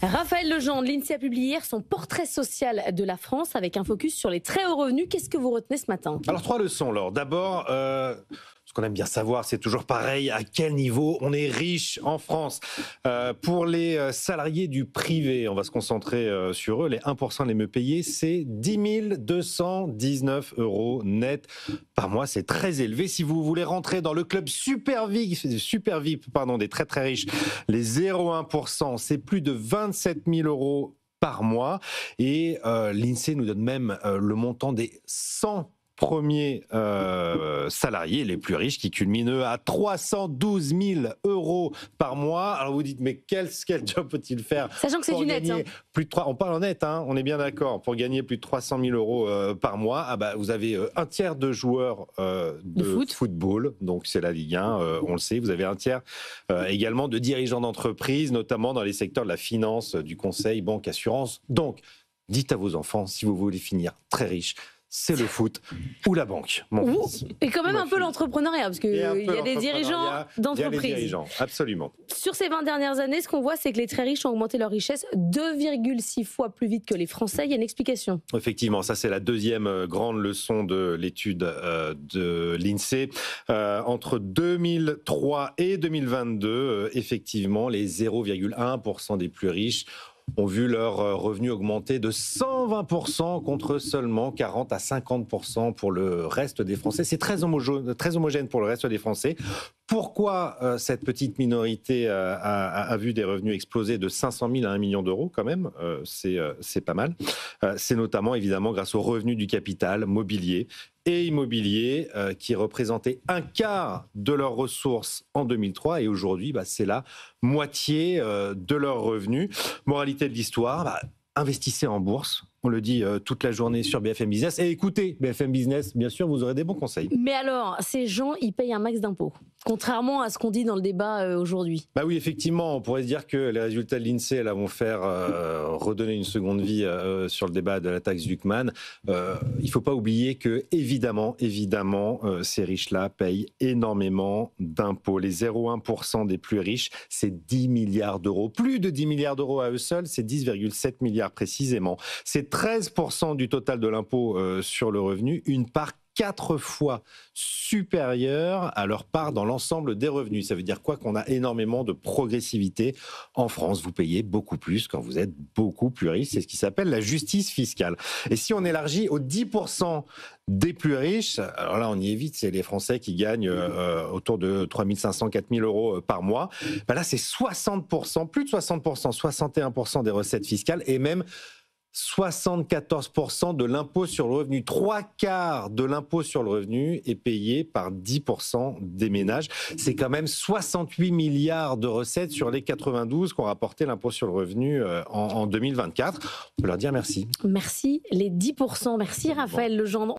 Raphaël Legendre, l'INSEE a publié hier son portrait social de la France avec un focus sur les très hauts revenus. Qu'est-ce que vous retenez ce matin? Alors, 3 leçons, Laure. D'abord, ce qu'on aime bien savoir, c'est toujours pareil, à quel niveau on est riche en France. Pour les salariés du privé, on va se concentrer sur eux, les 1% les mieux payés, c'est 10 219 € net par mois. C'est très élevé. Si vous voulez rentrer dans le club super VIP, des très très riches, les 0,1%, c'est plus de 27 000 € par mois. Et l'INSEE nous donne même le montant des 100 premiers salariés les plus riches qui culminent eux, à 312 000 € par mois. Alors vous dites, mais quel job peut-il faire? Sachant que c'est du net. Plus de 3, on parle en net, on est bien d'accord. Pour gagner plus de 300 000 € par mois, vous avez un tiers de joueurs de football, donc c'est la Ligue 1, on le sait. Vous avez un tiers également de dirigeants d'entreprise, notamment dans les secteurs de la finance, du conseil, banque, assurance. Donc, dites à vos enfants, si vous voulez finir très riche, c'est le foot ou la banque, mon fils. Et quand même un peu l'entrepreneuriat, parce qu'il y a des dirigeants d'entreprise. Il y a des dirigeants, absolument. Sur ces 20 dernières années, ce qu'on voit, c'est que les très riches ont augmenté leur richesse 2,6 fois plus vite que les Français. Il y a une explication. Effectivement, ça c'est la deuxième grande leçon de l'étude de l'INSEE. Entre 2003 et 2022, effectivement, les 0,1% des plus riches ont vu leurs revenus augmenter de 120% contre seulement 40 à 50% pour le reste des Français. C'est très homogène pour le reste des Français. Pourquoi cette petite minorité a vu des revenus exploser de 500 000 à 1 million d'euros quand même? C'est pas mal. C'est notamment évidemment grâce aux revenus du capital mobilier et immobilier qui représentaient un quart de leurs ressources en 2003 et aujourd'hui c'est la moitié de leurs revenus. Moralité de l'histoire, investissez en bourse. On le dit toute la journée sur BFM Business. Et écoutez BFM Business, bien sûr, vous aurez des bons conseils. Mais alors, ces gens, ils payent un max d'impôts, contrairement à ce qu'on dit dans le débat aujourd'hui. Oui, effectivement, on pourrait se dire que les résultats de l'INSEE vont faire redonner une seconde vie sur le débat de la taxe Zuckman. Il ne faut pas oublier que, évidemment, ces riches-là payent énormément d'impôts. Les 0,1% des plus riches, c'est 10 milliards d'euros. Plus de 10 milliards d'euros à eux seuls, c'est 10,7 milliards précisément. C'est 13% du total de l'impôt sur le revenu, une part 4 fois supérieure à leur part dans l'ensemble des revenus. Ça veut dire quoi? Qu'on a énormément de progressivité en France. Vous payez beaucoup plus quand vous êtes beaucoup plus riche. C'est ce qui s'appelle la justice fiscale. Et si on élargit aux 10% des plus riches, alors là on y est vite, c'est les Français qui gagnent autour de 3 500, 4 000 € par mois. Là c'est 60%, plus de 60%, 61% des recettes fiscales et même 74% de l'impôt sur le revenu. 3/4 de l'impôt sur le revenu est payé par 10% des ménages. C'est quand même 68 milliards de recettes sur les 92 qu'ont rapporté l'impôt sur le revenu en 2024. On peut leur dire merci. Merci les 10%. Merci Raphaël Legendre.